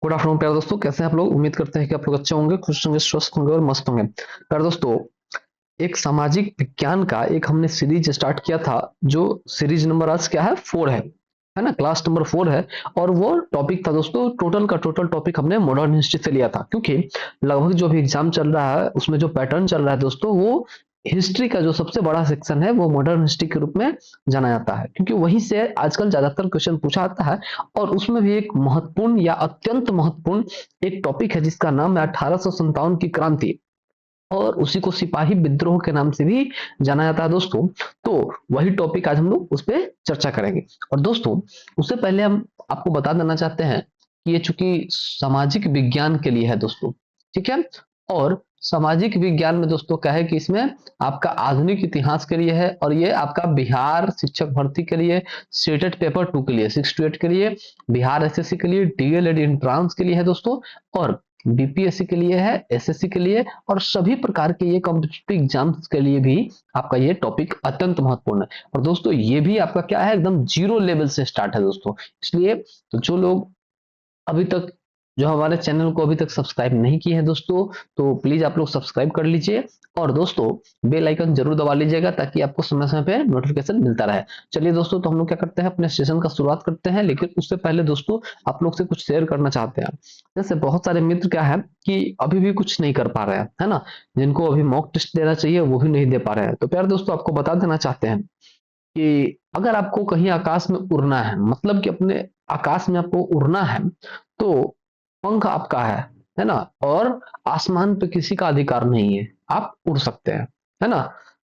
Good afternoon प्यारे दोस्तों, कैसे हैं आप लोग। उम्मीद करते हैं कि आप लोग अच्छे होंगे, खुश होंगे, स्वस्थ होंगे और मस्त होंगे। प्यारे दोस्तों, एक सामाजिक विज्ञान का एक हमने सीरीज स्टार्ट किया था, जो सीरीज नंबर आज क्या है, 4 है ना। क्लास नंबर 4 है। और वो टॉपिक था दोस्तों, टोटल का टोटल टॉपिक हमने मॉडर्न हिस्ट्री से लिया था, क्योंकि लगभग जो भी एग्जाम चल रहा है उसमें जो पैटर्न चल रहा है दोस्तों, वो हिस्ट्री का जो सबसे बड़ा सेक्शन है वो मॉडर्न हिस्ट्री के रूप में जाना जाता है, क्योंकि वहीं से आजकल ज्यादातर क्वेश्चन पूछा जाता है। और उसमें भी एक महत्वपूर्ण या अत्यंत महत्वपूर्ण एक टॉपिक है जिसका नाम है 1857 की क्रांति, और उसी को सिपाही विद्रोह के नाम से भी जाना जाता है दोस्तों। तो वही टॉपिक आज हम लोग उस पर चर्चा करेंगे। और दोस्तों, उससे पहले हम आपको बता देना चाहते हैं कि ये चूंकि सामाजिक विज्ञान के लिए है दोस्तों, ठीक है। और सामाजिक विज्ञान में दोस्तों क्या है कि इसमें आपका आधुनिक इतिहास के लिए है, और ये आपका बिहार शिक्षक भर्ती के लिए, स्टेटेड पेपर 2 के लिए, 6 to 8 के लिए, बिहार एसएससी के लिए, डीएलएड एंट्रांस के लिए है दोस्तों, और बीपीएससी के लिए है, एसएससी के लिए, और सभी प्रकार के ये कॉम्पिटिटिव एग्जाम्स के लिए भी आपका ये टॉपिक अत्यंत महत्वपूर्ण है। और दोस्तों, ये भी आपका क्या है, एकदम जीरो लेवल से स्टार्ट है दोस्तों। इसलिए तो जो लोग अभी तक, जो हमारे चैनल को अभी तक सब्सक्राइब नहीं किए हैं दोस्तों, तो प्लीज आप लोग सब्सक्राइब कर लीजिए। और दोस्तों, बेल आइकन जरूर दबा लीजिएगा ताकि आपको समय समय पे नोटिफिकेशन मिलता रहे। चलिए दोस्तों, तो हम लोग क्या करते हैं, अपने सेशन का शुरुआत करते हैं। लेकिन उससे पहले दोस्तों, आप लोग से कुछ शेयर करना चाहते हैं। जैसे बहुत सारे मित्र क्या है कि अभी भी कुछ नहीं कर पा रहे हैं, है ना। जिनको अभी मॉक टेस्ट देना चाहिए वो भी नहीं दे पा रहे हैं। तो प्यारे दोस्तों, आपको बता देना चाहते हैं कि अगर आपको कहीं आकाश में उड़ना है, मतलब कि अपने आकाश में आपको उड़ना है, तो पंख आपका है ना। और आसमान पे किसी का अधिकार नहीं है, आप उड़ सकते हैं, है ना।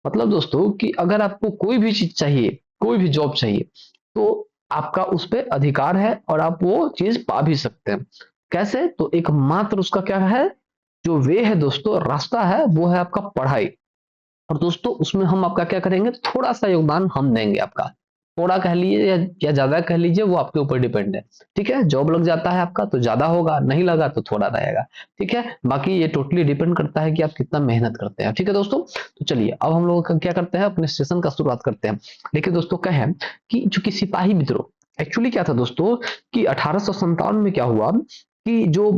मतलब दोस्तों कि अगर आपको कोई भी चीज चाहिए, कोई भी जॉब चाहिए, तो आपका उस पर अधिकार है और आप वो चीज पा भी सकते हैं। कैसे? तो एकमात्र उसका क्या है, जो वे है दोस्तों, रास्ता है, वो है आपका पढ़ाई। और दोस्तों, उसमें हम आपका क्या करेंगे, थोड़ा सा योगदान हम देंगे आपका। थोड़ा कह लीजिए या ज्यादा कह लीजिए, वो आपके ऊपर डिपेंड है। ठीक है, जॉब लग जाता है आपका तो ज्यादा होगा, नहीं लगा तो थोड़ा रहेगा। ठीक है, बाकी ये टोटली डिपेंड करता है कि आप कितना मेहनत करते हैं। ठीक है दोस्तों, तो चलिए अब हम लोग क्या करते हैं, अपने सेशन का शुरुआत करते हैं। देखिए दोस्तों, क्या है कि चूंकि सिपाही विद्रोह एक्चुअली क्या था दोस्तों, कि 1857 में क्या हुआ कि जो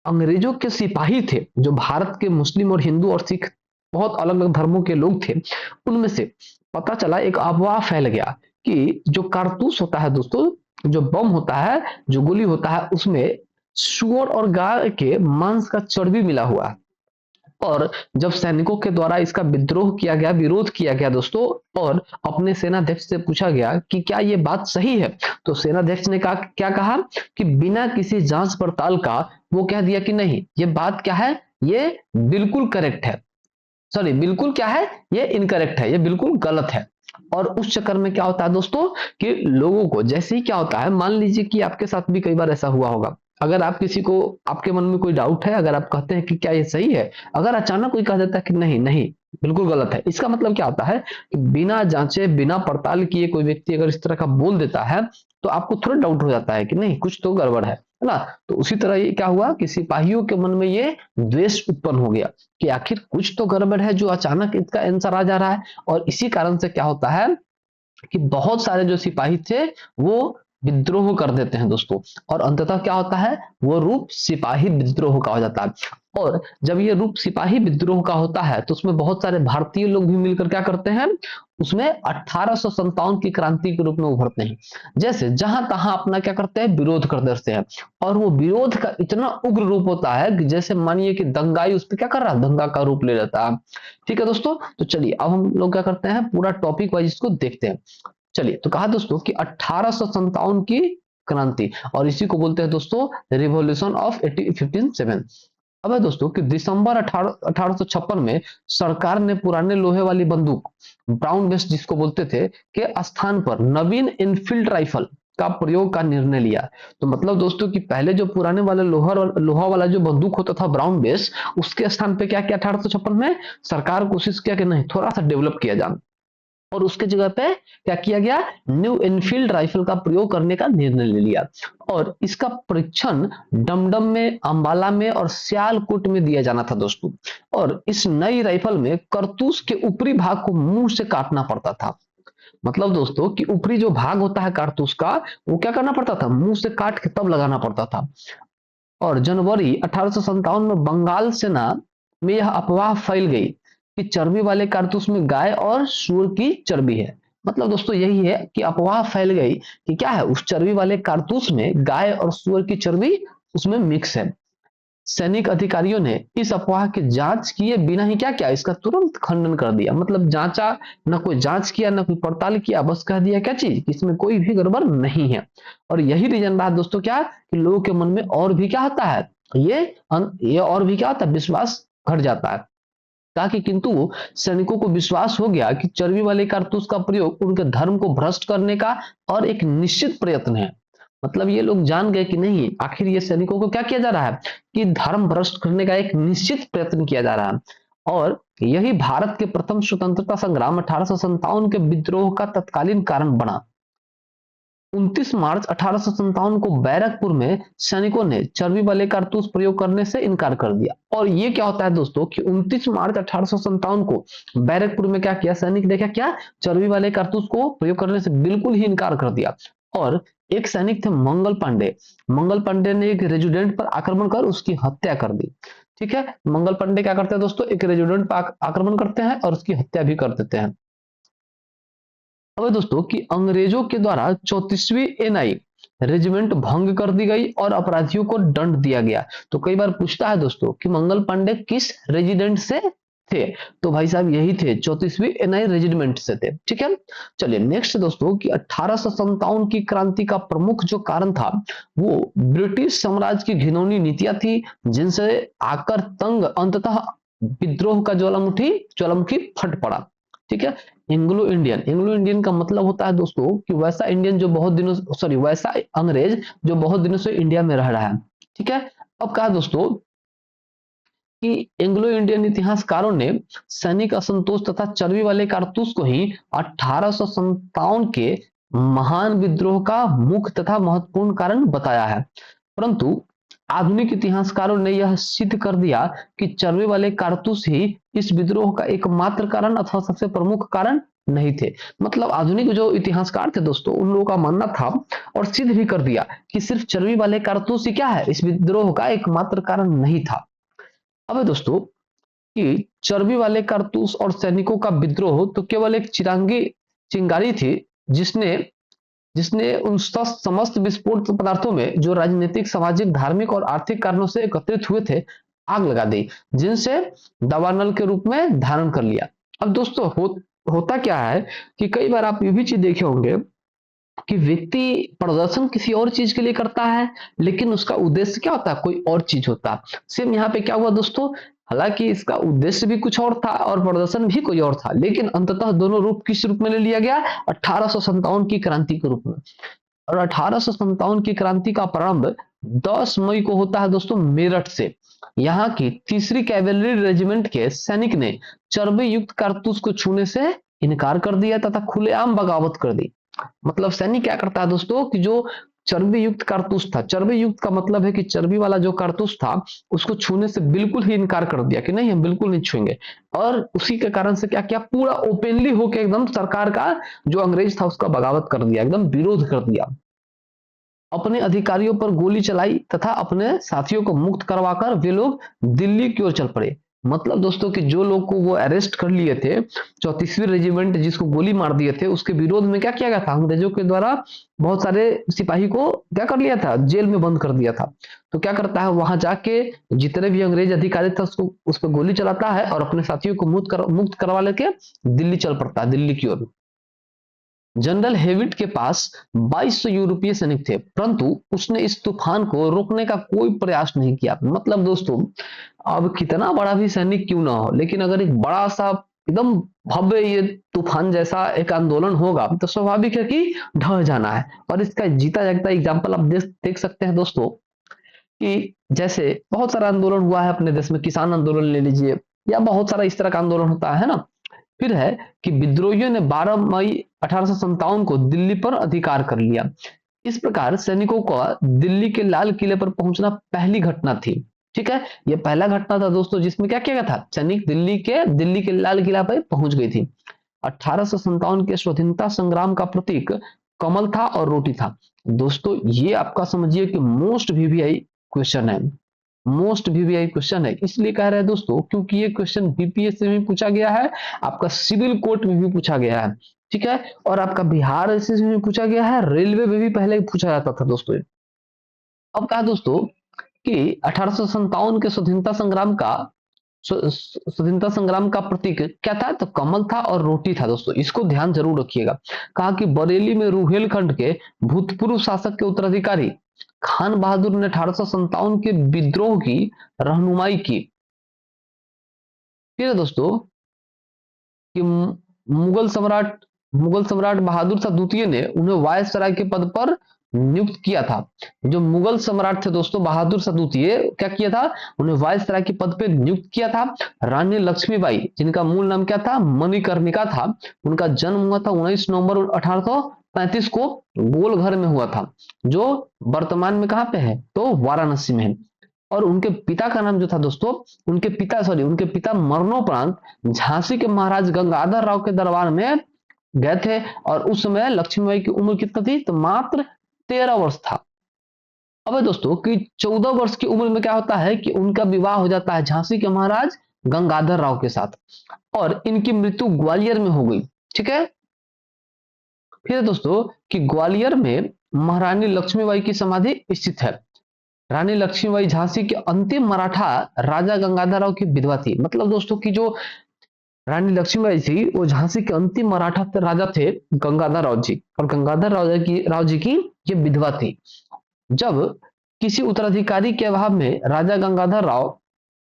अंग्रेजों के सिपाही थे, जो भारत के मुस्लिम और हिंदू और सिख, बहुत अलग अलग धर्मों के लोग थे, उनमें से पता चला, एक अफवाह फैल गया कि जो कारतूस होता है दोस्तों, जो बम होता है, जो गोली होता है, उसमें सुअर और गाय के मांस का चर्बी मिला हुआ है। और जब सैनिकों के द्वारा इसका विद्रोह किया गया, विरोध किया गया दोस्तों, और अपने सेनाध्यक्ष से पूछा गया कि क्या ये बात सही है, तो सेनाध्यक्ष ने कहा, क्या कहा कि बिना किसी जांच पड़ताल का वो कह दिया कि नहीं, ये बात क्या है, ये बिल्कुल करेक्ट है। सॉरी, बिल्कुल क्या है, ये इनकरेक्ट है, ये बिल्कुल गलत है। और उस चक्कर में क्या होता है दोस्तों, कि लोगों को जैसे ही क्या होता है, मान लीजिए कि आपके साथ भी कई बार ऐसा हुआ होगा। अगर आप किसी को, आपके मन में कोई डाउट है, अगर आप कहते हैं कि क्या ये सही है, अगर अचानक कोई कह देता है कि नहीं नहीं, बिल्कुल गलत है, इसका मतलब क्या होता है कि बिना जांचे, बिना पड़ताल किए कोई व्यक्ति अगर इस तरह का बोल देता है, तो आपको थोड़ा डाउट हो जाता है कि नहीं, कुछ तो गड़बड़ है ना। तो उसी तरह ये क्या हुआ कि सिपाहियों के मन में ये द्वेष उत्पन्न हो गया कि आखिर कुछ तो गड़बड़ है, जो अचानक इसका आंसर आ जा रहा है। और इसी कारण से क्या होता है कि बहुत सारे जो सिपाही थे, वो विद्रोह कर देते हैं दोस्तों। और अंततः क्या होता है, वो रूप सिपाही विद्रोह का हो जाता है। और जब ये रूप सिपाही विद्रोह का होता है, तो उसमें बहुत सारे भारतीय लोग भी मिलकर क्या करते हैं, उसमें 1857 की क्रांति के रूप में उभरते हैं। जैसे जहां तहां अपना क्या करते हैं, विरोध कर देते हैं। और वो विरोध का इतना उग्र रूप होता है कि जैसे मानिए कि दंगाई उस पर क्या कर रहा है, दंगा का रूप ले लेता है। ठीक है दोस्तों, तो चलिए अब हम लोग क्या करते हैं, पूरा टॉपिक वाइज इसको देखते हैं। चलिए, तो कहा दोस्तों कि 1857 की क्रांति, और इसी को बोलते हैं दोस्तों रिवॉल्यूशन ऑफ 1557। अब है दोस्तों कि दिसंबर 1856 में सरकार ने पुराने लोहे वाली बंदूक, ब्राउन बेस जिसको बोलते थे, के स्थान पर नवीन इनफील्ड राइफल का प्रयोग का निर्णय लिया। तो मतलब दोस्तों कि पहले जो पुराने वाले लोहा वाला जो बंदूक होता था ब्राउन बेस, उसके स्थान पे क्या किया 1856 में, सरकार कोशिश किया कि नहीं, थोड़ा सा डेवलप किया जाए। और उसके जगह पे क्या किया गया, न्यू इनफील्ड राइफल का प्रयोग करने का निर्णय ले लिया। और इसका परीक्षण डमडम में, अंबाला में और सियालकोट में दिया जाना था दोस्तों। और इस नई राइफल में कारतूस के ऊपरी भाग को मुंह से काटना पड़ता था। मतलब दोस्तों कि ऊपरी जो भाग होता है कारतूस का, वो क्या करना पड़ता था, मुंह से काट के तब लगाना पड़ता था। और जनवरी 1857 में बंगाल सेना में यह अफवाह फैल गई कि चर्बी वाले कारतूस में गाय और सूअर की चर्बी है। मतलब दोस्तों यही है कि अफवाह फैल गई कि क्या है, उस चर्बी वाले कारतूस में गाय और सूअर की चर्बी उसमें मिक्स है। सैनिक अधिकारियों ने इस अफवाह की जांच किए बिना ही क्या किया, इसका तुरंत खंडन कर दिया। मतलब जांचा, न कोई जांच किया न कोई पड़ताल किया, बस कह दिया क्या चीज, इसमें कोई भी गड़बड़ नहीं है। और यही रीजन रहा दोस्तों क्या, कि लोगों के मन में और भी क्या होता है, ये और भी क्या होता है, विश्वास घट जाता है। ताकि किंतु सैनिकों को विश्वास हो गया कि चर्बी वाले कारतूस का प्रयोग उनके धर्म को भ्रष्ट करने का और एक निश्चित प्रयत्न है। मतलब ये लोग जान गए कि नहीं, आखिर ये सैनिकों को क्या किया जा रहा है, कि धर्म भ्रष्ट करने का एक निश्चित प्रयत्न किया जा रहा है। और यही भारत के प्रथम स्वतंत्रता संग्राम 1857 के विद्रोह का तत्कालीन कारण बना। 29 मार्च 1857 को बैरकपुर में सैनिकों ने चर्बी वाले कारतूस प्रयोग करने से इनकार कर दिया। और ये क्या होता है दोस्तों, कि 29 मार्च 1857 को बैरकपुर में क्या किया, सैनिक ने क्या, चर्बी वाले कारतूस को प्रयोग करने से बिल्कुल ही इनकार कर दिया। और एक सैनिक थे मंगल पांडे, मंगल पांडे ने एक रेजिडेंट पर आक्रमण कर उसकी हत्या कर दी। ठीक है, मंगल पांडे क्या करते हैं दोस्तों, एक रेजिडेंट पर आक्रमण करते हैं और उसकी हत्या भी कर देते हैं। अब दोस्तों कि अंग्रेजों के द्वारा 34वीं एनआई रेजिमेंट भंग कर दी गई और अपराधियों को दंड दिया गया। तो कई बार पूछता है दोस्तों कि मंगल पांडे किस रेजिडेंट से थे, तो भाई साहब यही थे, 34वीं एनआई रेजिमेंट से थे। ठीक है, चलिए नेक्स्ट दोस्तों कि 1857 की क्रांति का प्रमुख जो कारण था वो ब्रिटिश साम्राज्य की घिनौनी नीतियां थी, जिनसे आकर तंग अंततः विद्रोह का ज्वालामुखी फट पड़ा। ठीक है, एंग्लो इंडियन का मतलब होता है दोस्तों कि वैसा इंडियन जो बहुत दिनों, सॉरी वैसा अंग्रेज जो बहुत दिनों से इंडिया में रह रहा है। ठीक है, अब कहा दोस्तों कि एंग्लो इंडियन इतिहासकारों ने सैनिक असंतोष तथा चर्बी वाले कारतूस को ही 1857 के महान विद्रोह का मुख्य तथा महत्वपूर्ण कारण बताया है। परंतु आधुनिक इतिहासकारों ने यह सिद्ध कर दिया कि चर्बी वाले कारतूस ही इस विद्रोह का एकमात्र कारण अथवा सबसे प्रमुख कारण नहीं थे। मतलब आधुनिक जो इतिहासकार थे दोस्तों, उन लोगों का मानना था और सिद्ध भी कर दिया कि सिर्फ चर्बी वाले कारतूस ही क्या है, इस विद्रोह का एकमात्र कारण नहीं था। अब है दोस्तों कि चर्बी वाले कारतूस और सैनिकों का विद्रोह तो केवल एक चिंगारी थी, जिसने जिसने उन समस्त विस्फोट पदार्थों में जो राजनीतिक, सामाजिक, धार्मिक और आर्थिक कारणों से एकत्रित हुए थे आग लगा दी, जिनसे दावानल के रूप में धारण कर लिया। अब दोस्तों होता क्या है कि कई बार आप ये भी चीज देखे होंगे कि व्यक्ति प्रदर्शन किसी और चीज के लिए करता है, लेकिन उसका उद्देश्य क्या होता है, कोई और चीज होता है। सेम यहाँ पे क्या हुआ दोस्तों, हालांकि इसका उद्देश्य भी कुछ और था और प्रदर्शन भी कोई और था, लेकिन अंततः दोनों रूप किस रूप में ले लिया गया, 1857 की क्रांति के रूप में। और 1857 की क्रांति का प्रारंभ 10 मई को होता है दोस्तों मेरठ से। यहाँ की 3री कैवेलरी रेजिमेंट के सैनिक ने चर्बी युक्त कारतूस को छूने से इनकार कर दिया तथा खुलेआम बगावत कर दी। मतलब सैनिक क्या करता है दोस्तों कि जो चर्बी युक्त कारतूस था, चर्बी युक्त का मतलब है कि चर्बी वाला जो कारतूस था उसको छूने से बिल्कुल ही इनकार कर दिया कि नहीं हम बिल्कुल नहीं छुएंगे। और उसी के कारण से क्या किया, पूरा ओपनली होकर एकदम सरकार का जो अंग्रेज था उसका बगावत कर दिया, एकदम विरोध कर दिया। अपने अधिकारियों पर गोली चलाई तथा अपने साथियों को मुक्त करवाकर वे लोग दिल्ली की ओर चल पड़े। मतलब दोस्तों कि जो लोग को वो अरेस्ट कर लिए थे, 34वीं रेजिमेंट जिसको गोली मार दिए थे, उसके विरोध में क्या किया गया था, अंग्रेजों के द्वारा बहुत सारे सिपाही को क्या कर लिया था, जेल में बंद कर दिया था। तो क्या करता है, वहां जाके जितने भी अंग्रेज अधिकारी थे उसको उस पर गोली चलाता है और अपने साथियों को मुक्त करवा लेके दिल्ली चल पड़ता है, दिल्ली की ओर। जनरल हेविट के पास 2200 यूरोपीय सैनिक थे, परंतु उसने इस तूफान को रोकने का कोई प्रयास नहीं किया। मतलब दोस्तों अब कितना बड़ा भी सैनिक क्यों ना हो, लेकिन अगर एक बड़ा सा एकदम भव्य ये तूफान जैसा एक आंदोलन होगा तो स्वाभाविक है कि ढह जाना है। और इसका जीता जागता एग्जाम्पल आप देख सकते हैं दोस्तों कि जैसे बहुत सारा आंदोलन हुआ है अपने देश में, किसान आंदोलन ले लीजिए या बहुत सारा इस तरह का आंदोलन होता है ना। फिर है कि विद्रोहियों ने 12 मई 1857 को दिल्ली पर अधिकार कर लिया। इस प्रकार सैनिकों का दिल्ली के लाल किले पर पहुंचना पहली घटना थी। ठीक है, यह पहला घटना था दोस्तों जिसमें क्या किया गया था, सैनिक दिल्ली के लाल किला पर पहुंच गई थी। 1857 के स्वतंत्रता संग्राम का प्रतीक कमल था और रोटी था। दोस्तों ये आपका समझिए कि मोस्ट वीवीआई क्वेश्चन है, मोस्ट वीवीआई क्वेश्चन है। इसलिए कह रहे हैं दोस्तों क्योंकि ये क्वेश्चन बीपीएससी में पूछा गया है, आपका सिविल कोर्ट में भी पूछा गया है, ठीक है, और आपका बिहार एसएससी में पूछा गया है, रेलवे में भी पहले पूछा जाता था दोस्तों। अब कहा दोस्तों कि 1857 के स्वतंत्रता संग्राम का प्रतीक क्या था, तो कमल था और रोटी था दोस्तों, इसको ध्यान जरूर रखिएगा। कहा कि बरेली में रुहेलखंड के भूतपूर्व शासक के उत्तराधिकारी खान बहादुर ने 1857 के विद्रोह की रहनुमाई की। फिर दोस्तों कि मुगल सम्राट बहादुर शाह द्वितीय ने उन्हें वायसराय के पद पर नियुक्त किया था। जो मुगल सम्राट थे दोस्तों बहादुर शाह द्वितीय, क्या किया था, उन्हें वायसराय के पद पर नियुक्त किया था। रानी लक्ष्मीबाई, जिनका मूल नाम क्या था, मणिकर्णिका था, उनका जन्म हुआ था 19 नवंबर 1835 को गोलघर में हुआ था, जो वर्तमान में कहां पे है, तो वाराणसी में है। और उनके पिता का नाम जो था दोस्तों, उनके पिता मरणोपरांत झांसी के महाराज गंगाधर राव के दरबार में गए थे, और उस समय लक्ष्मीबाई की उम्र कितनी थी, तो मात्र 13 वर्ष था। अब दोस्तों कि 14 वर्ष की उम्र में क्या होता है कि उनका विवाह हो जाता है झांसी के महाराज गंगाधर राव के साथ, और इनकी मृत्यु ग्वालियर में हो गई, ठीक है। फिर दोस्तों कि ग्वालियर में महारानी लक्ष्मीबाई की समाधि स्थित है। रानी लक्ष्मीबाई झांसी के अंतिम मराठा राजा गंगाधर राव की विधवा थी। मतलब दोस्तों की जो रानी लक्ष्मीबाई थी वो झांसी के अंतिम मराठा राजा थे गंगाधर राव जी, और गंगाधर राव जी की ये विधवा थी। जब किसी उत्तराधिकारी के अभाव में राजा गंगाधर राव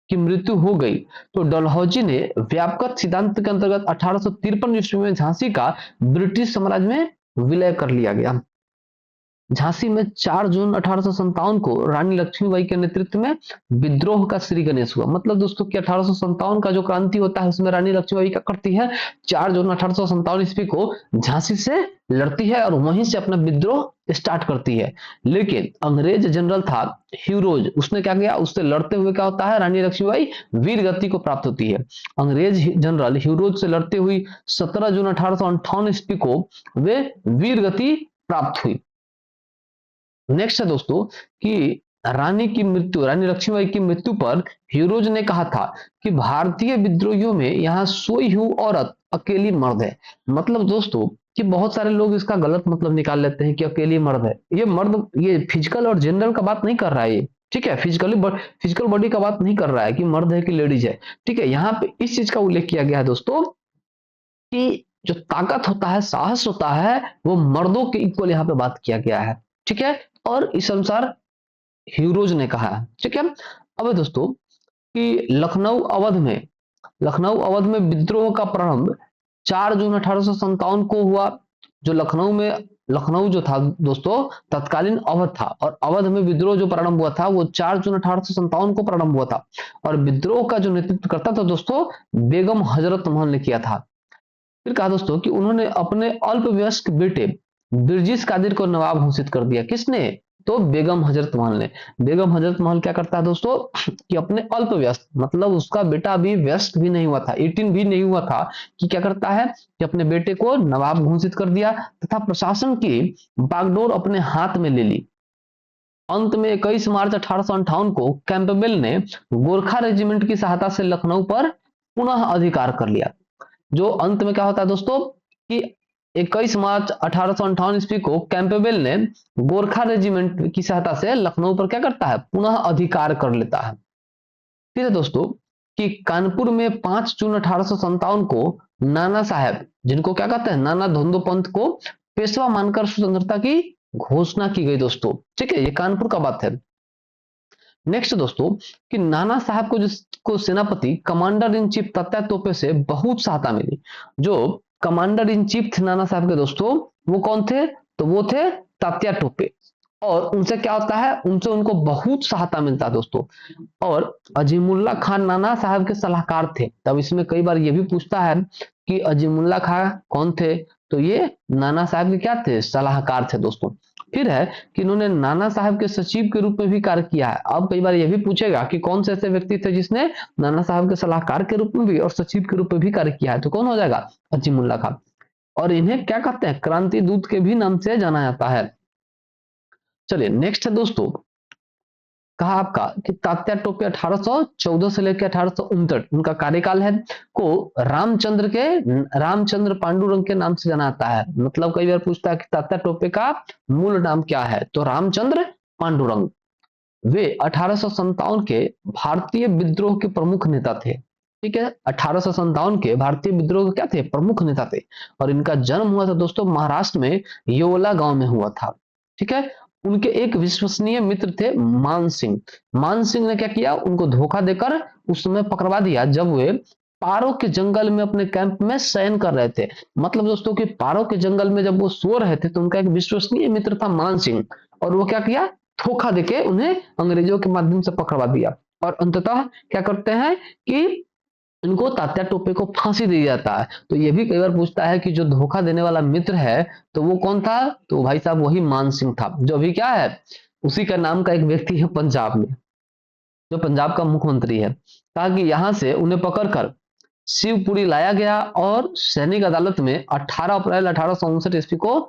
की मृत्यु हो गई, तो डलहौजी ने व्यापक सिद्धांत के अंतर्गत 1853 ईस्वी में झांसी का ब्रिटिश साम्राज्य में विलय कर लिया गया। झांसी में 4 जून 1857 को रानी लक्ष्मीबाई के नेतृत्व में विद्रोह का श्री गणेश हुआ। मतलब दोस्तों कि 1857 का जो क्रांति होता है उसमें रानी लक्ष्मीबाई क्या करती है, 4 जून 1857 ईस्वी को झांसी से लड़ती है और वहीं से अपना विद्रोह स्टार्ट करती है। लेकिन अंग्रेज जनरल था ह्यूरोज, उसने क्या किया, उससे लड़ते हुए क्या होता है, रानी लक्ष्मीबाई वीर गति को प्राप्त होती है। अंग्रेज जनरल ह्यूरोज से लड़ते हुए 17 जून 1858 ईस्वी को वे वीर गति प्राप्त हुई। नेक्स्ट है दोस्तों कि रानी लक्ष्मीबाई की मृत्यु पर ह्यूरोज ने कहा था कि भारतीय विद्रोहियों में यहाँ सोई हुई औरत अकेली मर्द है। मतलब दोस्तों कि बहुत सारे लोग इसका गलत मतलब निकाल लेते हैं कि अकेली मर्द है, ये मर्द ये फिजिकल और जेंडर का बात नहीं कर रहा है ये, ठीक है, फिजिकल बॉडी का बात नहीं कर रहा है कि मर्द है कि लेडीज है, ठीक है। यहाँ पे इस चीज का उल्लेख किया गया है दोस्तों कि जो ताकत होता है, साहस होता है, वो मर्दों के इक्वल यहाँ पे बात किया गया है, ठीक है। और इस अनुसार ह्यूरोज ने कहा है, ठीक है। अब दोस्तों कि लखनऊ अवध में विद्रोह का प्रारंभ 4 जून 1857 को हुआ। जो लखनऊ जो था दोस्तों तत्कालीन अवध था, और अवध में विद्रोह जो प्रारंभ हुआ था वो 4 जून 1857 को प्रारंभ हुआ था, और विद्रोह का जो नेतृत्व करता था दोस्तों बेगम हजरत महल ने किया था। फिर कहा दोस्तों कि उन्होंने अपने अल्पवयस्क बेटे बिरजिस कादिर को नवाब घोषित कर दिया। किसने, तो बेगम हजरत महल ने। बेगम हजरत महल क्या करता है दोस्तों कि अपने अल्पवयस्क, मतलब उसका बेटा अभी वयस्क भी नहीं हुआ था, 18 भी नहीं हुआ था, कि क्या करता है कि अपने बेटे को नवाब घोषित कर दिया तथा प्रशासन की बागडोर अपने हाथ में ले ली। अंत में 21 मार्च 1858 को कैंपबेल ने गोरखा रेजिमेंट की सहायता से लखनऊ पर पुनः अधिकार कर लिया। जो अंत में क्या होता है दोस्तों कि 21 मार्च 1858 ईस्वी को कैंपबेल ने गोरखा रेजिमेंट की सहायता से लखनऊ पर क्या करता है, पुनः अधिकार कर लेता है। फिर दोस्तों कि कानपुर में 5 जून 1857 को नाना साहब, जिनको क्या कहते हैं, नाना धोंदो पंत को पेशवा मानकर स्वतंत्रता की घोषणा की गई दोस्तों, ठीक है, ये कानपुर का बात है। नेक्स्ट दोस्तों कि नाना साहब को जिसको सेनापति कमांडर इन चीफ तात्या तोपे से बहुत सहायता मिली। जो कमांडर इन चीफ थे नाना साहब के दोस्तों, वो कौन थे, तो वो थे तात्या टोपे, और उनसे क्या होता है, उनसे उनको बहुत सहायता मिलता है दोस्तों। और अजीमुल्ला खान नाना साहब के सलाहकार थे। तब इसमें कई बार ये भी पूछता है कि अजीमुल्ला खान कौन थे, तो ये नाना साहब के क्या थे, सलाहकार थे दोस्तों। फिर है कि इन्होंने नाना साहब के सचिव के रूप में भी कार्य किया है। अब कई बार यह भी पूछेगा कि कौन से ऐसे व्यक्ति थे जिसने नाना साहब के सलाहकार के रूप में भी और सचिव के रूप में भी कार्य किया है, तो कौन हो जाएगा, अजीमुल्ला खान। और इन्हें क्या कहते हैं, क्रांति दूत के भी नाम से जाना जाता है। चलिए नेक्स्ट है दोस्तों कहा आपका कि तात्या टोपे 1814 से लेकर 1859 उनका कार्यकाल है, को रामचंद्र पांडुरंग के नाम से जाना जाता है। मतलब कई बार पूछता है कि तात्या टोपे का मूल नाम क्या है, तो रामचंद्र पांडुरंग। वे 1857 के भारतीय विद्रोह के प्रमुख नेता थे। ठीक है, 1857 के भारतीय विद्रोह के क्या थे, प्रमुख नेता थे। और इनका जन्म हुआ था दोस्तों महाराष्ट्र में योला गांव में हुआ था। ठीक है, उनके एक विश्वसनीय मित्र थे मान सिंह। मान सिंह ने क्या किया, उनको धोखा देकर उस समय पकड़वा दिया जब वे पारो के जंगल में अपने कैंप में शयन कर रहे थे। मतलब दोस्तों कि पारो के जंगल में जब वो सो रहे थे तो उनका एक विश्वसनीय मित्र था मान सिंह, और वो क्या किया, धोखा देके उन्हें अंग्रेजों के माध्यम से पकड़वा दिया। और अंततः क्या करते हैं कि इनको तात्या टोपे को फांसी दी जाता है। तो ये भी कई बार पूछता है कि जो धोखा देने वाला मित्र है तो वो कौन था, तो भाई साहब वही मान सिंह था, जो अभी क्या है, उसी का नाम का एक व्यक्ति है पंजाब में, जो पंजाब का मुख्यमंत्री है। कहा कि यहां से उन्हें पकड़कर शिवपुरी लाया गया और सैनिक अदालत में 18 अप्रैल 1859 ईस्वी को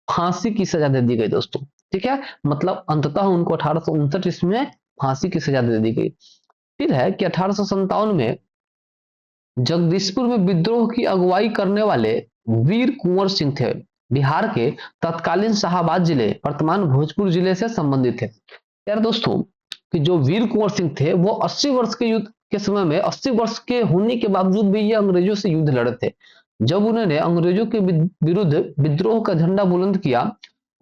फांसी की सजा दे दी गई दोस्तों। ठीक है, मतलब अंततः उनको 1859 ईस्वी में फांसी की सजा दे दी गई। फिर है कि 1857 में जगदीशपुर में विद्रोह की अगुवाई करने वाले वीर कुंवर सिंह थे, बिहार के तत्कालीन शाहबाद जिले वर्तमान भोजपुर जिले से संबंधित थे। यार दोस्तों कि जो वीर कुंवर सिंह थे वो 80 वर्ष के युद्ध के समय में 80 वर्ष के होने के बावजूद भी ये अंग्रेजों से युद्ध लड़े थे। जब उन्होंने अंग्रेजों के विरुद्ध विद्रोह का झंडा बुलंद किया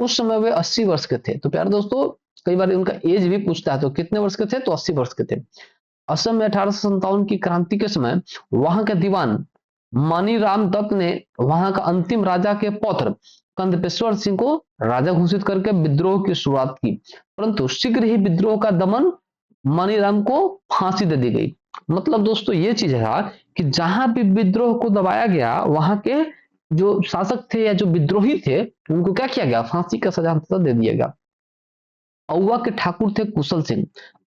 उस समय वे 80 वर्ष के थे। तो प्यार दोस्तों कई बार उनका एज भी पूछता है, तो कितने वर्ष के थे, तो 80 वर्ष के थे। असम में 1857 की क्रांति के समय वहां के दीवान मानीराम दत्त ने वहां का अंतिम राजा के पौत्र कंदपेश्वर सिंह को राजा घोषित करके विद्रोह की शुरुआत की, परंतु शीघ्र ही विद्रोह का दमन मानीराम को फांसी दे दी गई। मतलब दोस्तों ये चीज है कि जहां भी विद्रोह को दबाया गया वहां के जो शासक थे या जो विद्रोही थे उनको क्या किया गया, फांसी का सजा दे दिया गया। औवा के ठाकुर थे कुशल सिंह,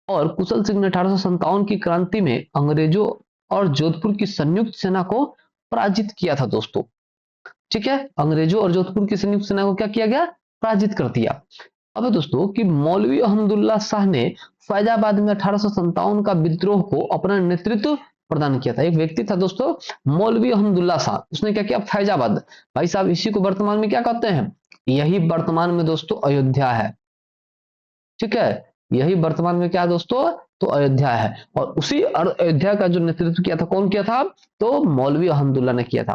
और कुशल सिंह ने 1857 की क्रांति में अंग्रेजों और जोधपुर की संयुक्त सेना को पराजित किया था दोस्तों। ठीक है, अंग्रेजों और जोधपुर की संयुक्त सेना को क्या किया गया, पराजित कर दिया। अब दोस्तों कि मौलवी अहमदुल्ला शाह ने फैजाबाद में 1857 का विद्रोह को अपना नेतृत्व प्रदान किया था। एक व्यक्ति था दोस्तों मौलवी अहमदुल्ला शाह, उसने क्या किया, फैजाबाद, भाई साहब इसी को वर्तमान में क्या कहते हैं, यही वर्तमान में दोस्तों अयोध्या है। ठीक है, यही वर्तमान में क्या है दोस्तों, तो अयोध्या है। और उसी अयोध्या का जो नेतृत्व किया था, कौन किया था, तो मौलवी अहमदुल्ला ने किया था।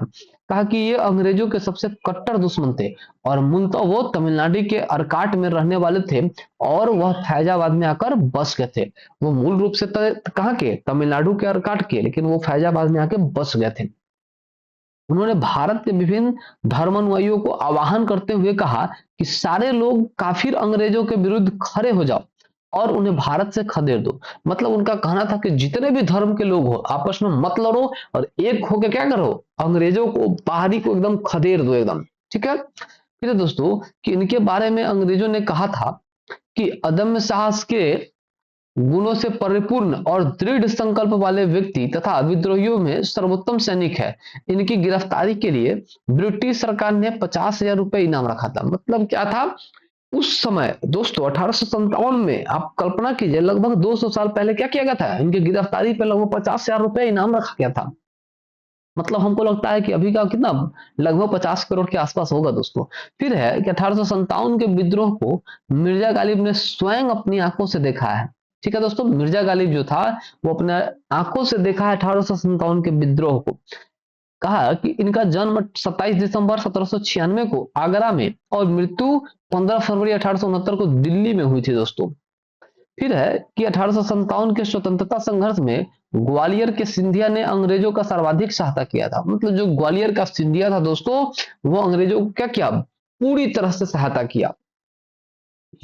कहा कि ये अंग्रेजों के सबसे कट्टर दुश्मन थे और मूलतः वो तमिलनाडु के अरकाट में रहने वाले थे और वह फैजाबाद में आकर बस गए थे। वो मूल रूप से कहाँ के, तमिलनाडु के अरकाट के, लेकिन वो फैजाबाद में आके बस गए थे। उन्होंने भारत के विभिन्न धर्मानुयायियों को आह्वान करते हुए कहा कि सारे लोग काफिर अंग्रेजों के विरुद्ध खड़े हो जाओ और उन्हें भारत से खदेड़ दो। मतलब उनका कहना था कि जितने भी धर्म के लोग हो आपस में मत लड़ो और एक होकर क्या करो, अंग्रेजों को बाहरी को एकदम खदेड़ दो एकदम। ठीक है, फिर दोस्तों कि इनके बारे में अंग्रेजों ने कहा था कि अदम्य साहस के गुणों से परिपूर्ण और दृढ़ संकल्प वाले व्यक्ति तथा विद्रोहियों में सर्वोत्तम सैनिक है। इनकी गिरफ्तारी के लिए ब्रिटिश सरकार ने 50,000 रुपए इनाम रखा था। मतलब क्या था उस समय दोस्तों 1857 में, आप कल्पना कीजिए लगभग 200 साल पहले क्या किया गया था, इनकी गिरफ्तारी पे लगभग 50,000 रुपए इनाम रखा गया था। मतलब हमको लगता है कि अभी का कितना, लगभग 50 करोड़ के आसपास होगा दोस्तों। फिर है कि 1857 के विद्रोह को मिर्जा गालिब ने स्वयं अपनी आंखों से देखा है। ठीक है दोस्तों, मिर्जा गालिब जो था वो अपने आंखों से देखा है 1857 के विद्रोह को। कहा कि इनका जन्म 27 दिसंबर 1796 को आगरा में और मृत्यु 15 फरवरी 1869 को दिल्ली में हुई थी दोस्तों। फिर है कि 1857 के स्वतंत्रता संघर्ष में ग्वालियर के सिंधिया ने अंग्रेजों का सर्वाधिक सहायता किया था। मतलब जो ग्वालियर का सिंधिया था दोस्तों वो अंग्रेजों को क्या किया, पूरी तरह से सहायता किया।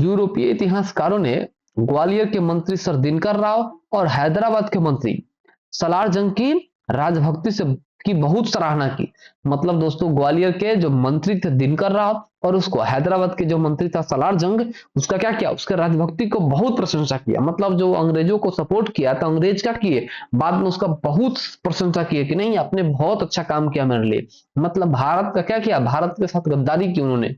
यूरोपीय इतिहासकारों ने ग्वालियर के मंत्री सर दिनकर राव और हैदराबाद के मंत्री सलार जंग की राजभक्ति से की बहुत सराहना की। मतलब दोस्तों ग्वालियर के जो मंत्री थे दिनकर राव और उसको हैदराबाद के जो मंत्री था सलार जंग, उसका क्या किया, उसके राजभक्ति को बहुत प्रशंसा किया। मतलब जो अंग्रेजों को सपोर्ट किया तो अंग्रेज क्या किए, बाद में उसका बहुत प्रशंसा किए कि नहीं आपने बहुत अच्छा काम किया मेरे लिए। मतलब भारत का क्या किया, भारत के साथ गद्दारी की उन्होंने।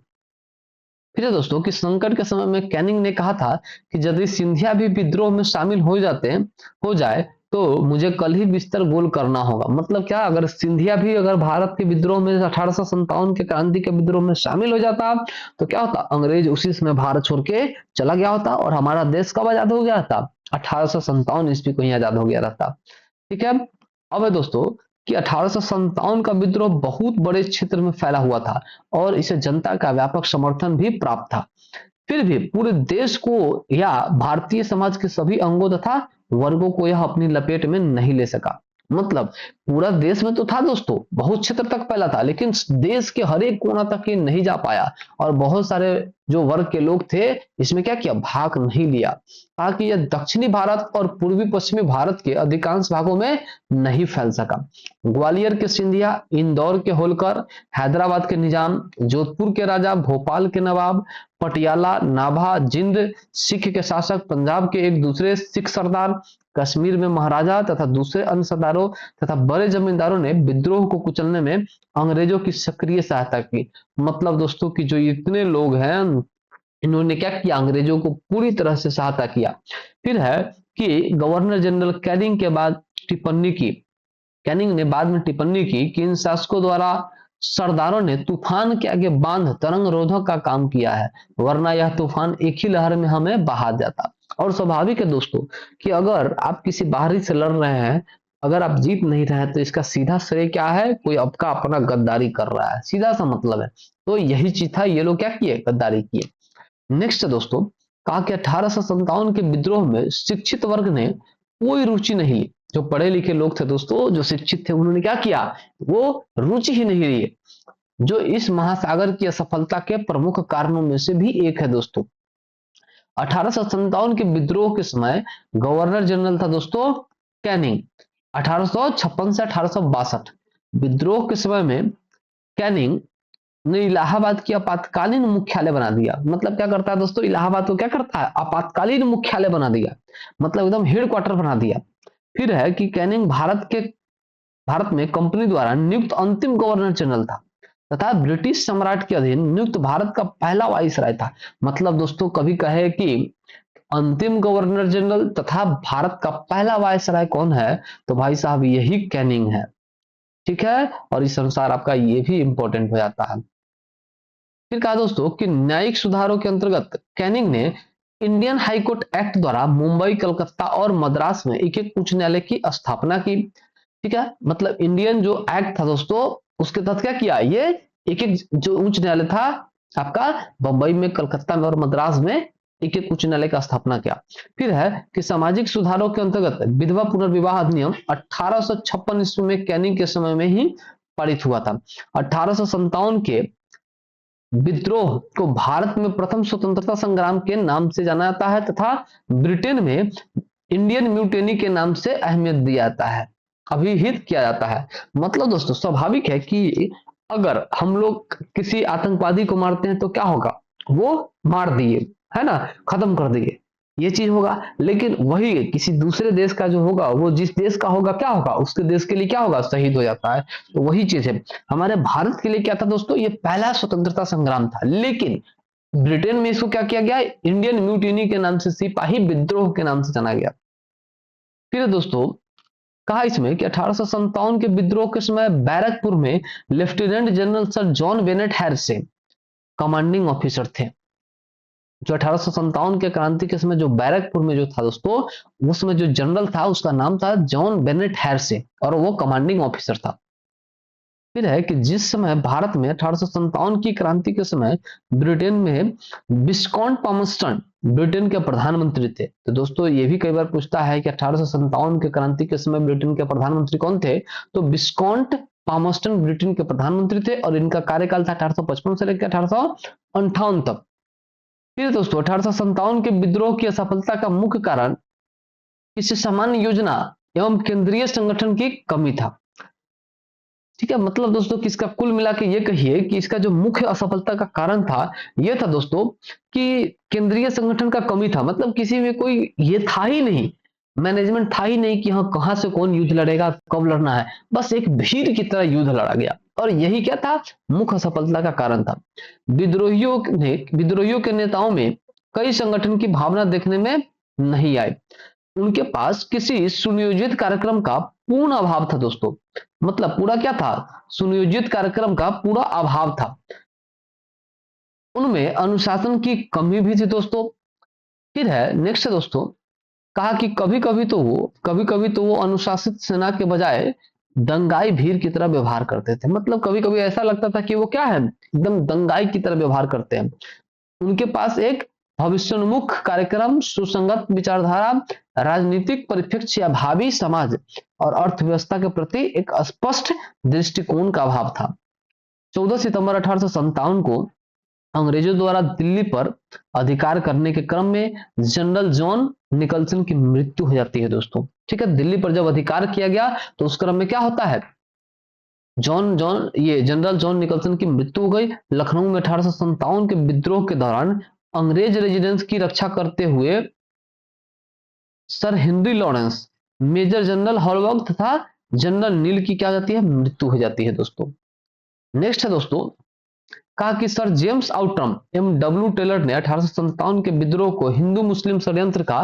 फिर है दोस्तों कि संकट के समय में कैनिंग ने कहा था कि यदि सिंधिया भी विद्रोह में शामिल हो जाए तो मुझे कल ही बिस्तर गोल करना होगा। मतलब क्या, अगर सिंधिया भी अगर भारत के विद्रोह में 1857 के क्रांति के विद्रोह में शामिल हो जाता तो क्या होता, अंग्रेज उसी समय भारत छोड़ के चला गया होता और हमारा देश कब आजाद हो गया था, 1857 ईस्वी को ही आजाद हो गया रहता। ठीक है। अब है दोस्तों कि 1857 का विद्रोह बहुत बड़े क्षेत्र में फैला हुआ था और इसे जनता का व्यापक समर्थन भी प्राप्त था। फिर भी पूरे देश को या भारतीय समाज के सभी अंगों तथा वर्गों को यह अपनी लपेट में नहीं ले सका। मतलब पूरा देश में तो था दोस्तों, बहुत क्षेत्र तक फैला था, लेकिन देश के हर एक कोना तक ये नहीं जा पाया और बहुत सारे जो वर्ग के लोग थे इसमें क्या किया, भाग नहीं लिया, ताकि यह दक्षिणी भारत और पूर्वी पश्चिमी भारत के अधिकांश भागों में नहीं फैल सका। ग्वालियर के सिंधिया, इंदौर के होलकर, हैदराबाद के निजाम, जोधपुर के राजा, भोपाल के नवाब, पटियाला, नाभा, जिंद सिख के शासक, पंजाब के एक दूसरे सिख सरदार, कश्मीर में महाराजा तथा दूसरे अन्य सरदारों तथा बड़े जमींदारों ने विद्रोह को कुचलने में अंग्रेजों की सक्रिय सहायता की। मतलब दोस्तों कि जो इतने लोग हैं इन्होंने क्या किया, अंग्रेजों को पूरी तरह से सहायता किया। फिर है कि गवर्नर जनरल कैनिंग के बाद टिप्पणी की, कैनिंग ने बाद में टिप्पणी की कि इन शासकों द्वारा सरदारों ने तूफान के आगे बांध तरंग रोधक का काम किया है, वरना यह तूफान एक ही लहर में हमें बहा जाता। और स्वाभाविक है दोस्तों कि अगर आप किसी बाहरी से लड़ रहे हैं, अगर आप जीत नहीं रहे हैं तो इसका सीधा श्रेय क्या है, कोई आपका अपना गद्दारी कर रहा है, सीधा सा मतलब है। तो यही चीज था, ये लोग क्या किए, गद्दारी किए। नेक्स्ट दोस्तों, कहा कि 1857 के विद्रोह में शिक्षित वर्ग ने कोई रुचि नहीं ली। जो पढ़े लिखे लोग थे दोस्तों, जो शिक्षित थे, उन्होंने क्या किया, वो रुचि ही नहीं ली, जो इस महासागर की असफलता के प्रमुख कारणों में से भी एक है दोस्तों। 1857 के विद्रोह के समय गवर्नर जनरल था दोस्तों कैनिंग। 1856 से 1862 विद्रोह के समय में कैनिंग ने इलाहाबाद की आपातकालीन मुख्यालय बना दिया। मतलब क्या करता है दोस्तों, इलाहाबाद को क्या करता है, आपातकालीन मुख्यालय बना दिया, मतलब एकदम हेडक्वार्टर बना दिया। फिर है कि कैनिंग भारत में कंपनी द्वारा नियुक्त अंतिम गवर्नर जनरल था तथा ब्रिटिश सम्राट के अधीन नियुक्त भारत का पहला वाइसराय था। मतलब दोस्तों कभी कहे कि अंतिम गवर्नर जनरल तथा भारत का पहला वाइसराय कौन है, तो भाई साहब यही कैनिंग है। ठीक है, और इस अनुसार आपका ये भी इंपॉर्टेंट हो जाता है। फिर कहा दोस्तों कि न्यायिक सुधारों के अंतर्गत कैनिंग ने इंडियन हाईकोर्ट एक्ट द्वारा मुंबई, कलकत्ता और मद्रास में एक एक उच्च न्यायालय की स्थापना की। ठीक है, मतलब इंडियन जो एक्ट था दोस्तों उसके तहत क्या किया, ये एक एक जो उच्च न्यायालय था आपका बंबई में, कलकत्ता में और मद्रास में एक एक उच्च न्यायालय का स्थापना किया। फिर है कि सामाजिक सुधारों के अंतर्गत विधवा पुनर्विवाह अधिनियम 1856 ईस्वी में कैनिंग के समय में ही पारित हुआ था। 1857 के विद्रोह को भारत में प्रथम स्वतंत्रता संग्राम के नाम से जाना जाता है तथा ब्रिटेन में इंडियन म्यूटेनी के नाम से अहमियत दिया जाता है, अभिहित किया जाता है। मतलब दोस्तों स्वाभाविक है कि अगर हम लोग किसी आतंकवादी को मारते हैं तो क्या होगा, वो मार दिए, है ना, खत्म कर दिए, ये चीज होगा। लेकिन वही किसी दूसरे देश का जो होगा, वो जिस देश का होगा क्या होगा, उसके देश के लिए क्या होगा, शहीद हो जाता है। तो वही चीज है, हमारे भारत के लिए क्या था दोस्तों, ये पहला स्वतंत्रता संग्राम था। लेकिन ब्रिटेन में इसको क्या किया गया, इंडियन म्यूटिनी के नाम से, सिपाही विद्रोह के नाम से जाना गया। फिर दोस्तों कहा इसमें कि 1857 के विद्रोह के समय बैरकपुर में lieutenant general sir John Bennett Harrison commanding officer थे। जो 1857 के क्रांति के समय जो बैरकपुर में जो था दोस्तों, उसमें जो जनरल था उसका नाम था जॉन बेनेट हैरिसन और वो कमांडिंग ऑफिसर था। फिर है कि जिस समय भारत में 1857 की क्रांति के समय ब्रिटेन में विस्कॉन्ट पामस्टन ब्रिटेन के प्रधानमंत्री थे। तो दोस्तों ये भी कई बार पूछता है कि 1857 के क्रांति के समय ब्रिटेन के प्रधानमंत्री कौन थे, तो विस्कॉन्ट पामस्टन ब्रिटेन के प्रधानमंत्री थे और इनका कार्यकाल था 1855 से लेकर 1858 तक। फिर दोस्तों 1857 के विद्रोह की असफलता का मुख्य कारण किसी सामान्य योजना एवं केंद्रीय संगठन की कमी था। ठीक है, मतलब दोस्तों कि इसका कुल मिला के ये कहिए कि इसका जो मुख्य असफलता का कारण था ये था दोस्तों कि केंद्रीय संगठन का कमी था। मतलब किसी में कोई ये था ही नहीं, मैनेजमेंट था ही नहीं कि हाँ कहां से कौन युद्ध लड़ेगा, कब लड़ना है, बस एक भीड़ की तरह युद्ध लड़ा गया और यही क्या था, मुख्य सफलता का कारण था। विद्रोहियों के नेताओं में कई संगठन की भावना देखने में नहीं आई। उनके पास किसी सुनियोजित कार्यक्रम का पूर्ण अभाव था दोस्तों। मतलब पूरा क्या था, सुनियोजित कार्यक्रम का पूरा अभाव था। उनमें अनुशासन की कमी भी थी दोस्तों। फिर है नेक्स्ट है दोस्तों, कहा कि कभी कभी तो वो अनुशासित सेना के बजाय दंगाई भीड़ की तरह व्यवहार करते थे। मतलब कभी कभी ऐसा लगता था कि वो क्या है, एकदम दंगाई की तरह व्यवहार करते हैं। उनके पास एक भविष्योन्मुख कार्यक्रम, सुसंगत विचारधारा, राजनीतिक परिप्रेक्ष्य या भावी समाज और अर्थव्यवस्था के प्रति एक स्पष्ट दृष्टिकोण का अभाव था। 14 सितंबर 1857 को अंग्रेजों द्वारा दिल्ली पर अधिकार करने के क्रम में जनरल जॉन निकलसन की मृत्यु हो जाती है दोस्तों। ठीक है, दिल्ली पर जब अधिकार किया गया तो उस क्रम में क्या होता है, जॉन जॉन ये जनरल जॉन निकलसन की मृत्यु हो गई। लखनऊ में 1857 के विद्रोह के दौरान अंग्रेज रेजिडेंस की रक्षा करते हुए sir Henry Lawrence, major general हॉलबर्ग तथा जनरल नील की क्या जाती है, मृत्यु हो जाती है दोस्तों। नेक्स्ट है दोस्तों, कहा कि सर जेम्स आउट्रम एवं डब्ल्यू टेलर ने 1857 के विद्रोह को हिंदू मुस्लिम षड्यंत्र का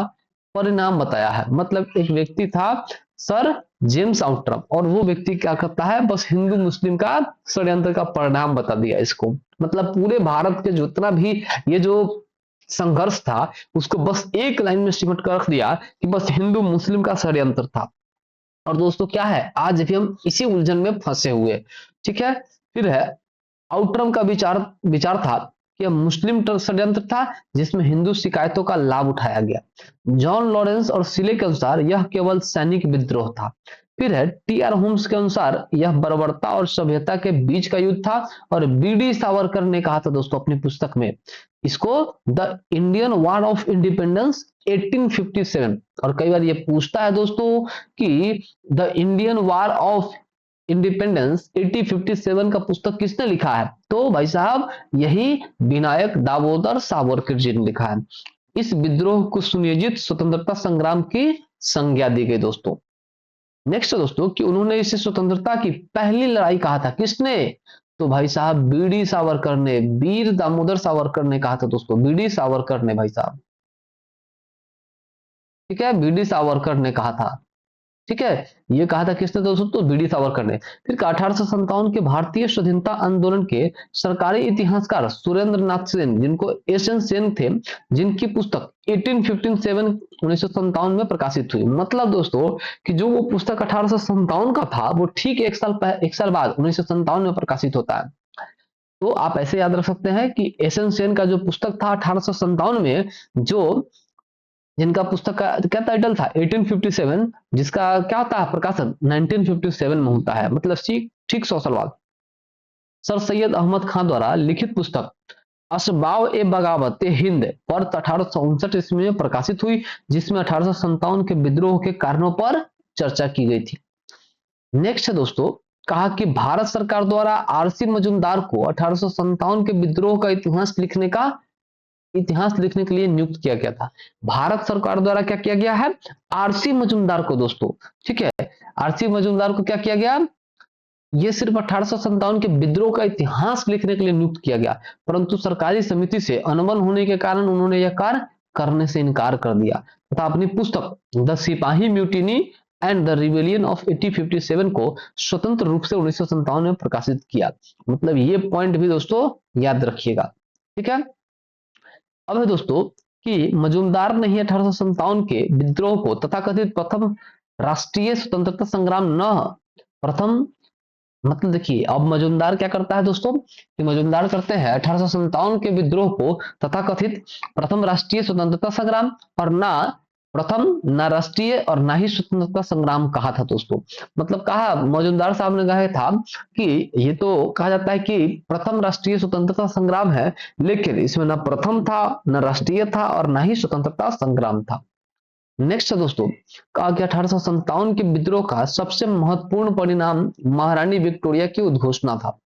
परिणाम बताया है। मतलब एक व्यक्ति था सर जेम्स आउट्रम, और वो व्यक्ति क्या करता है, बस हिंदू मुस्लिम का षड्यंत्र का परिणाम बता दिया इसको। मतलब पूरे भारत के जितना भी ये जो संघर्ष था उसको बस एक लाइन में सिमट कर रख दिया कि बस हिंदू मुस्लिम का षड्यंत्र था। और दोस्तों क्या है, आज भी हम इसी उलझन में फंसे हुए। ठीक है, फिर है आउटरम का विचार विचार था कि यह मुस्लिम षड्यंत्र था जिसमें हिंदू शिकायतों का लाभ उठाया गया। जॉन लॉरेंस और सिले के अनुसार यह केवल सैनिक विद्रोह था। फिर है टी आर होम्स के अनुसार यह बर्बरता और सभ्यता के बीच का युद्ध था। और बी डी सावरकर ने कहा था दोस्तों अपनी पुस्तक में इसको the Indian war of independence 1857। और कई बार ये पूछता है दोस्तों कि the Indian war of independence 1857 का पुस्तक किसने लिखा है, तो भाई साहब यही विनायक दामोदर सावरकर जी ने लिखा है। इस विद्रोह को सुनियोजित स्वतंत्रता संग्राम की संज्ञा दी गई दोस्तों। नेक्स्ट दोस्तों कि उन्होंने इसे स्वतंत्रता की पहली लड़ाई कहा था, किसने, तो भाई साहब बी डी सावरकर ने, वीर दामोदर सावरकर ने कहा था दोस्तों, बी डी सावरकर ने भाई साहब। ठीक है, बी डी सावरकर ने कहा था। ठीक है, ये कहा था किसने दोस्तों, तो बी डी सावरकर ने। फिर 1857 के भारतीय स्वाधीनता आंदोलन के सरकारी इतिहासकार सुरेंद्र नाथ सेन, जिनको एस एन सेन थे, जिनकी पुस्तक 1857 1957 में प्रकाशित हुई। मतलब दोस्तों कि जो वो पुस्तक 1857 का था वो ठीक एक साल बाद 1957 में प्रकाशित होता है। तो आप ऐसे याद रख सकते हैं कि एस एन सेन का जो पुस्तक था 1857 में, जो जिनका पुस्तक का क्या टाइटल था 1857, जिसका क्या होता है प्रकाशन 1957 में होता है, मतलब ठीक 100 साल बाद। सर सैयद अहमद खान द्वारा लिखित पुस्तक असबाव ए बगावत ए हिंद वर्ष 1859 ईस्वी में प्रकाशित हुई, जिसमें 1857 के विद्रोह के कारणों पर चर्चा की गई थी। नेक्स्ट है दोस्तों, कहा कि भारत सरकार द्वारा आरसी मजूमदार को 1857 के विद्रोह का इतिहास लिखने के लिए नियुक्त किया गया था। भारत सरकार द्वारा क्या किया गया है, आरसी मजूमदार को दोस्तों। ठीक है, आरसी मजूमदार को क्या किया गया, ये सिर्फ 1857 के विद्रोह का इतिहास लिखने के लिए नियुक्त किया गया, परंतु सरकारी समिति से अनबन होने के कारण उन्होंने यह कार्य करने से इनकार कर दिया तथा अपनी पुस्तक द सिपाही mutiny and the rebellion of 1857 को स्वतंत्र रूप से 1957 में प्रकाशित किया। मतलब ये पॉइंट भी दोस्तों याद रखिएगा। ठीक है, अब है दोस्तों कि मजूमदार ने ही 1857 के विद्रोह को तथाकथित प्रथम राष्ट्रीय स्वतंत्रता संग्राम न प्रथम, मतलब देखिए अब मजूमदार क्या करता है दोस्तों कि मजूमदार करते हैं 1857 के विद्रोह को तथाकथित प्रथम राष्ट्रीय स्वतंत्रता संग्राम, और ना प्रथम ना राष्ट्रीय और ना ही स्वतंत्रता संग्राम कहा था दोस्तों। मतलब कहा मौजूमदार साहब ने कहा था कि ये तो कहा जाता है कि प्रथम राष्ट्रीय स्वतंत्रता संग्राम है, लेकिन इसमें ना प्रथम था ना राष्ट्रीय था और ना ही स्वतंत्रता संग्राम था। नेक्स्ट है दोस्तों, कहा कि 1857 के विद्रोह का सबसे महत्वपूर्ण परिणाम महारानी विक्टोरिया की उद्घोषणा था।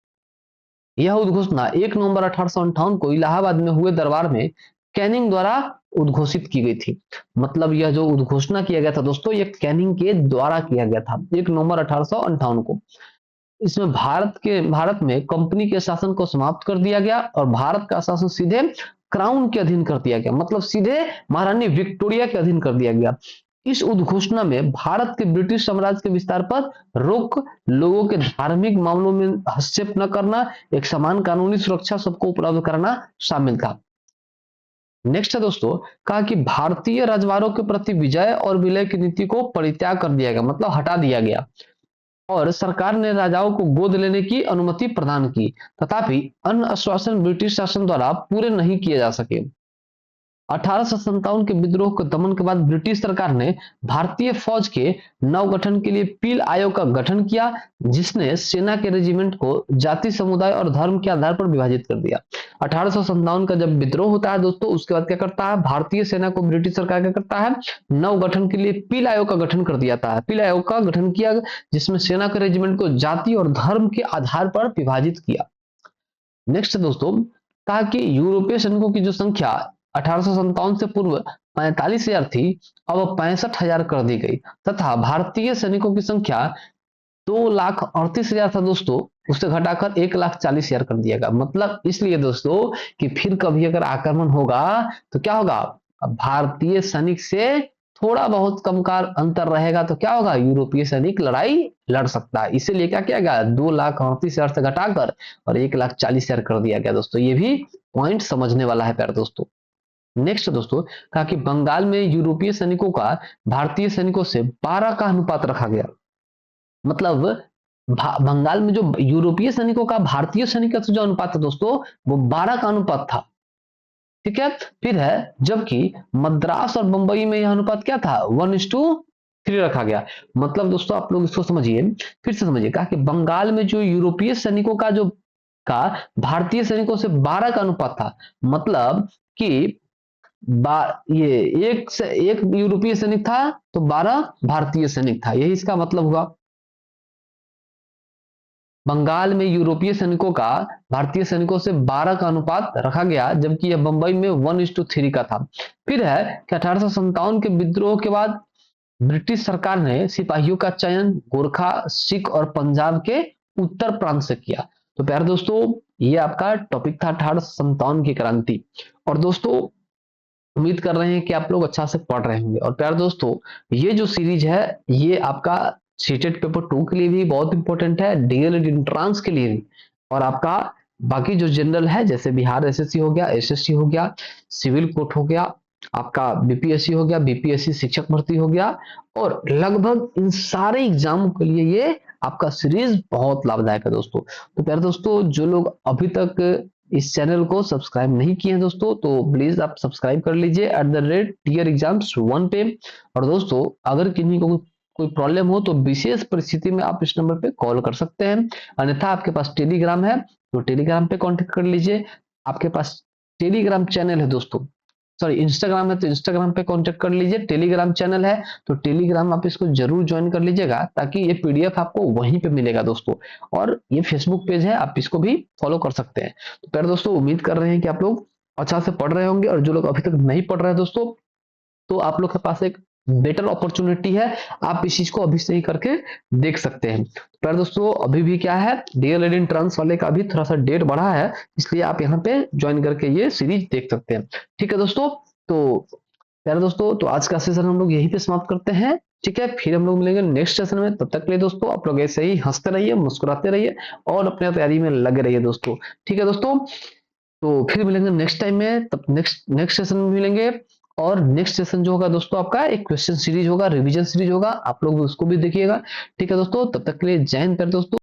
यह उद्घोषणा 1 नवंबर 1858 को इलाहाबाद में हुए दरबार में कैनिंग द्वारा उद्घोषित की गई थी। मतलब यह जो उद्घोषणा किया गया था दोस्तों, यह कैनिंग के द्वारा किया गया था 1 नवंबर 1858 को। इसमें भारत में कंपनी के शासन को समाप्त कर दिया गया और भारत का शासन सीधे क्राउन के अधीन कर दिया गया, मतलब सीधे महारानी विक्टोरिया के अधीन कर दिया गया। इस उद्घोषणा में भारत के ब्रिटिश साम्राज्य के विस्तार पर रोक, लोगों के धार्मिक मामलों में हस्तक्षेप न करना, एक समान कानूनी सुरक्षा सबको उपलब्ध कराना शामिल था। नेक्स्ट है दोस्तों, कहा कि भारतीय राजवारों के प्रति विजय और विलय की नीति को परित्याग कर दिया गया, मतलब हटा दिया गया, और सरकार ने राजाओं को गोद लेने की अनुमति प्रदान की, तथापि अन्य आश्वासन ब्रिटिश शासन द्वारा पूरे नहीं किए जा सके। 1857 के विद्रोह के दमन के बाद ब्रिटिश सरकार ने भारतीय फौज के नवगठन के लिए पील आयोग का गठन किया, जिसने सेना के रेजिमेंट को जाति, समुदाय और धर्म के आधार पर विभाजित कर दिया। 1857 का जब विद्रोह होता है दोस्तों, उसके बाद क्या करता है, भारतीय सेना को ब्रिटिश सरकार क्या करता है, नवगठन के लिए पील आयोग का गठन कर दिया था। पील आयोग का गठन किया, जिसमें सेना के रेजिमेंट को जाति और धर्म के आधार पर विभाजित किया। नेक्स्ट दोस्तों, कहा कि यूरोपीय सैनिकों की जो संख्या 1857 से पूर्व 45,000 थी, अब 65,000 कर दी गई, तथा भारतीय सैनिकों की संख्या 2,38,000 था दोस्तों, उससे घटाकर 1,40,000 कर दिया गया। मतलब इसलिए दोस्तों कि फिर कभी अगर आक्रमण होगा तो क्या होगा, भारतीय सैनिक से थोड़ा बहुत कम का अंतर रहेगा तो क्या होगा, यूरोपीय सैनिक लड़ाई लड़ सकता है। इसीलिए क्या किया गया, 2,38,000 से घटाकर और 1,40,000 कर दिया गया दोस्तों। ये भी पॉइंट समझने वाला है प्यारे दोस्तों। नेक्स्ट दोस्तों, कहा कि बंगाल में यूरोपीय सैनिकों का भारतीय सैनिकों से 12 का अनुपात रखा गया। मतलब बंगाल में जो यूरोपीय सैनिकों का भारतीय सैनिकों से जो अनुपात है दोस्तों, वो 12 का अनुपात था। ठीक है, फिर है, जबकि मद्रास और बंबई में यह अनुपात क्या था, 1:3 रखा गया। मतलब दोस्तों आप लोग इसको समझिए, फिर से समझिए, कहा कि बंगाल में जो यूरोपीय सैनिकों का भारतीय सैनिकों से 12 का अनुपात था, मतलब कि ये एक यूरोपीय सैनिक था तो 12 भारतीय सैनिक था, यही इसका मतलब हुआ। बंगाल में यूरोपीय सैनिकों का भारतीय सैनिकों से 12 का अनुपात रखा गया, जबकि यह बंबई में 1:3 का था। फिर है कि 1857 के विद्रोह के बाद ब्रिटिश सरकार ने सिपाहियों का चयन गोरखा, सिख और पंजाब के उत्तर प्रांत से किया। तो प्यारे दोस्तों, ये आपका टॉपिक था 1857 की क्रांति। और दोस्तों उम्मीद कर रहे हैं कि आप लोग अच्छा से पढ़ रहे होंगे। और प्यारे दोस्तों, ये जो सीरीज है ये आपका सीटेट पेपर 2 के लिए भी बहुत इंपॉर्टेंट है, डीएलएड एंट्रांस के लिए भी, और आपका बाकी जो जनरल है जैसे बिहार एसएससी हो गया, एसएससी हो गया, सिविल कोर्ट हो गया, आपका बीपीएससी हो गया, बीपीएससी शिक्षक भर्ती हो गया, और लगभग इन सारे एग्जामों के लिए ये आपका सीरीज बहुत लाभदायक है दोस्तों। तो प्यारे दोस्तों, जो लोग अभी तक इस चैनल को सब्सक्राइब नहीं किए हैं दोस्तों, तो प्लीज आप सब्सक्राइब कर लीजिए @टियर एग्जाम्स 1 पे। और दोस्तों अगर किन्हीं को कोई प्रॉब्लम हो तो विशेष परिस्थिति में आप इस नंबर पे कॉल कर सकते हैं, अन्यथा आपके पास टेलीग्राम है तो टेलीग्राम पे कांटेक्ट कर लीजिए। आपके पास टेलीग्राम चैनल है दोस्तों, सॉरी इंस्टाग्राम है तो इंस्टाग्राम पे कांटेक्ट कर लीजिए। टेलीग्राम चैनल है तो टेलीग्राम आप इसको जरूर ज्वाइन कर लीजिएगा, ताकि ये पीडीएफ आपको वहीं पे मिलेगा दोस्तों। और ये फेसबुक पेज है, आप इसको भी फॉलो कर सकते हैं। तो प्यारे दोस्तों उम्मीद कर रहे हैं कि आप लोग अच्छा से पढ़ रहे होंगे, और जो लोग अभी तक नहीं पढ़ रहे हैं दोस्तों, तो आप लोग के पास एक बेटर अपॉर्चुनिटी है, आप इस चीज को अभी से ही करके देख सकते हैं। पर दोस्तों अभी भी क्या है, डीएलएड एंट्रांस वाले का भी थोड़ा सा डेट बढ़ा है, इसलिए आप यहाँ पे ज्वाइन करके ये सीरीज देख सकते हैं। ठीक है दोस्तों, तो प्यारे दोस्तों तो आज का सेशन हम लोग यहीं पे समाप्त करते हैं। ठीक है, फिर हम लोग मिलेंगे नेक्स्ट सेशन में। तब तक के लिए दोस्तों आप लोग ऐसे ही हंसते रहिए, मुस्कुराते रहिए और अपने तैयारी में लगे रहिए दोस्तों। ठीक है दोस्तों, तो फिर मिलेंगे नेक्स्ट टाइम में, तब नेक्स्ट सेशन में मिलेंगे। और नेक्स्ट सेशन जो होगा दोस्तों आपका एक क्वेश्चन सीरीज होगा, रिवीजन सीरीज होगा, आप लोग उसको भी देखिएगा। ठीक है दोस्तों, तब तक के लिए जय हिंद प्यारे दोस्तों।